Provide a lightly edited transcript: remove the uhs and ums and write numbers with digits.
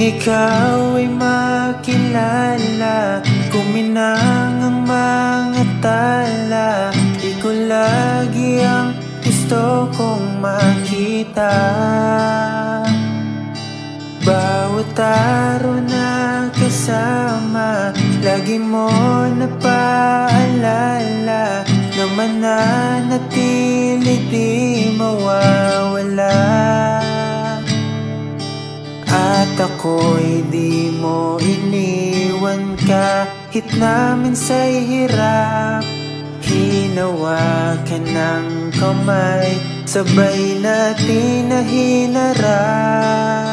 ikaw ay makilala, kuminang ang mga tala. Ikaw lagi ang gusto kong makita. Bawat araw na kasama, lagi mo napaalala na mananatili di mawawala. At ako'y di mo iniwan kahit namin sa'y hirap. Hinawakan ng kamay, sabay natin na hinarap.